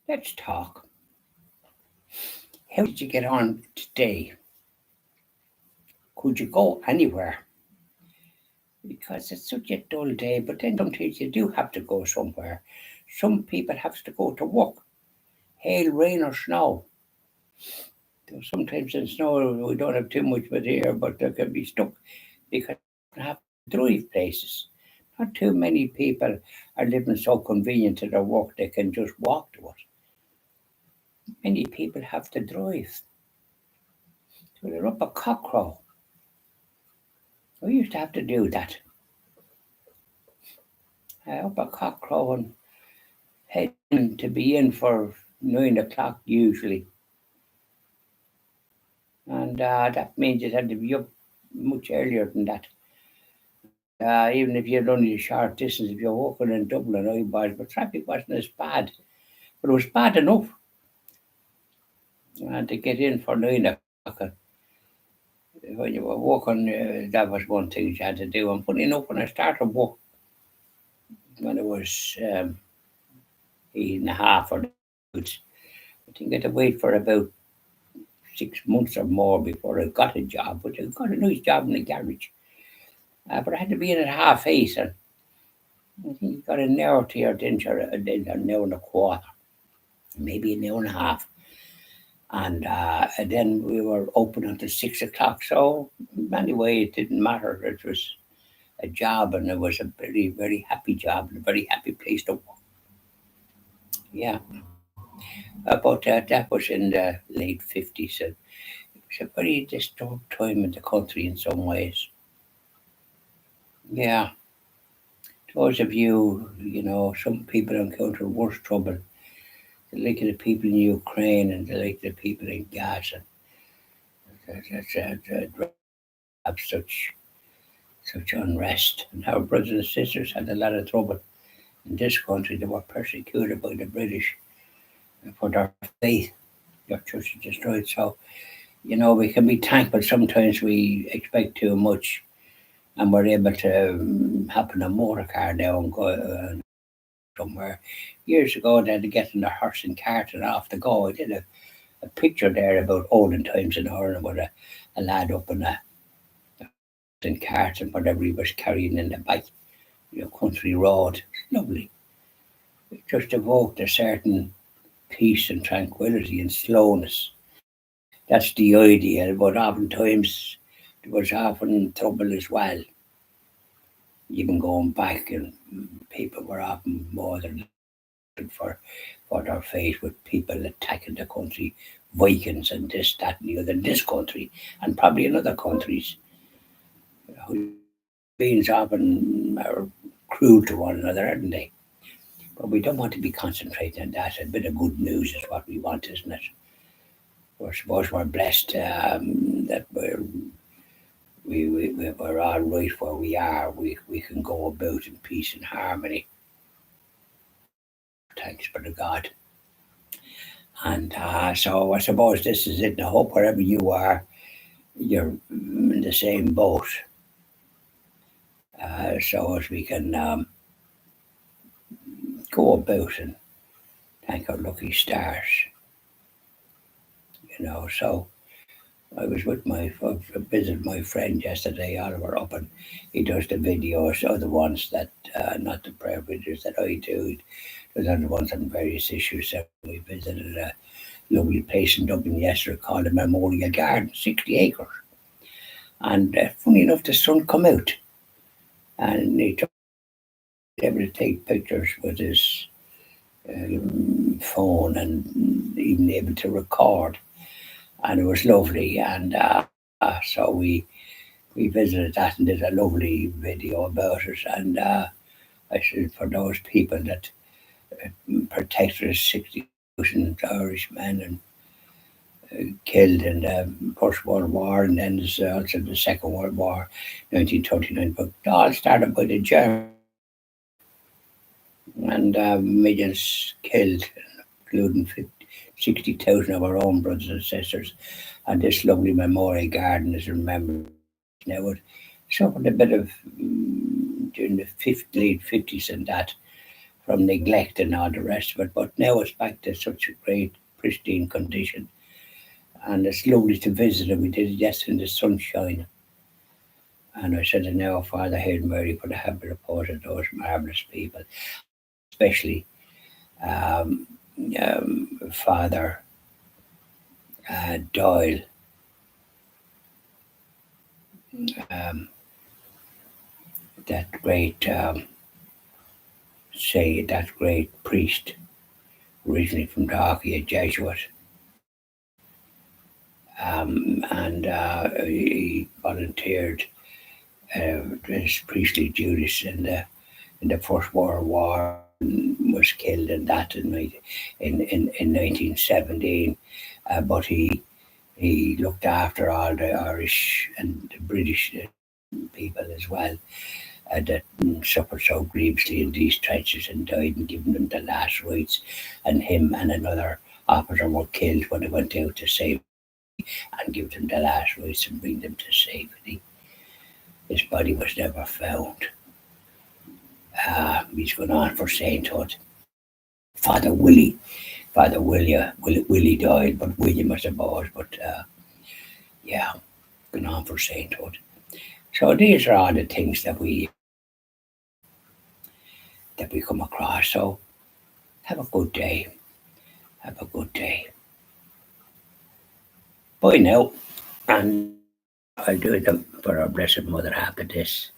Let's talk. How did you get on today? Could you go anywhere? Because it's such a dull day, but then sometimes you do have to go somewhere. Some people have to go to work, hail, rain, or snow. So sometimes in snow we don't have too much with here, but they can be stuck because they have to drive places. Not too many people are living so convenient to their work they can just walk to it. Many people have to drive. So they're up a cockcrow. We used to have to do that. Up a cockcrow and heading to be in for 9 o'clock usually. And that means you had to be up much earlier than that. Even if you're only a short distance, if you're walking in Dublin, I was, but traffic wasn't as bad. But it was bad enough to get in for 9 o'clock. When you were walking, that was one thing you had to do. And funny enough, when I started work, when it was 8.5 or I think I had to wait for about 6 months or more before I got a job, but I got a nice job in the garage. But I had to be in at 8:30, and I think you got an hour to your dinner, an hour and a quarter, maybe an hour and a half. And then we were open until 6 o'clock. So anyway, it didn't matter. It was a job, and it was a very, very happy job and a very happy place to work. Yeah, but that was in the late 50s, and it was a very disturbed time in the country in some ways. Yeah, those of you, some people encounter worse trouble. The like of the people in Ukraine and the like of the people in Gaza. That have such unrest. And our brothers and sisters had a lot of trouble in this country. They were persecuted by the British for their faith. Their church is destroyed. So, we can be thankful. Sometimes we expect too much, and we're able to hop in a motor car now and go somewhere. Years ago, they had to get in a horse and cart and off to go. I did a picture there about olden times in Ireland with a lad up in a in cart and whatever he was carrying in the back, country road. Lovely. It just evoked a certain peace and tranquility and slowness. That's the idea, but oftentimes there was often trouble as well. Even going back, and people were often more than for their faith, with people attacking the country, Vikings and this, that, and the other in this country, and probably in other countries. Beings often are cruel to one another, aren't they? But we don't want to be concentrating on that. A bit of good news is what we want, isn't it? I suppose we're blessed that we're all right where we are. We can go about in peace and harmony. Thanks be to God. And so I suppose this is it. I hope wherever you are, you're in the same boat. So as we can go about and thank our lucky stars. So I was with I visited my friend yesterday, Oliver, up, and he does the videos, so the ones that, not the prayer videos that I do, those are the ones on various issues. So we visited a lovely place in Dublin yesterday called the Memorial Garden, 60 acres. And funny enough, the sun come out, and he took able to take pictures with his phone and even able to record, and it was lovely. And so we visited that and did a lovely video about it. And I said, for those people that protected 60,000 Irishmen and killed in the First World War, and then there's also the Second World War, 1939. But it all started by the Germans, and millions killed, including 60,000 of our own brothers and sisters. And this lovely memorial garden is remembered now. It suffered a bit of during the late 50s and that from neglect and all the rest of it. But now it's back to such a great, pristine condition. And it's lovely to visit it. We did it yesterday in the sunshine. And I said, and now, Father Hail Mary, for the happy repose of those marvellous people, especially um, Father Doyle, um, that great, that great priest, originally from Dalkey, a Jesuit. And he volunteered as priestly duties in the First World War, and was killed in that in 1917. But he looked after all the Irish and the British people as well, that suffered so grievously in these trenches and died, and given them the last rites. And him and another officer were killed when they went out to save and give them the last rites and bring them to safety. His body was never found. He's gone on for sainthood. Father Willie, Willie died, but William, I suppose. But yeah, gone on for sainthood. So these are all the things that we come across. So have a good day. Have a good day. Bye now. And I'll do them for our Blessed Mother after this.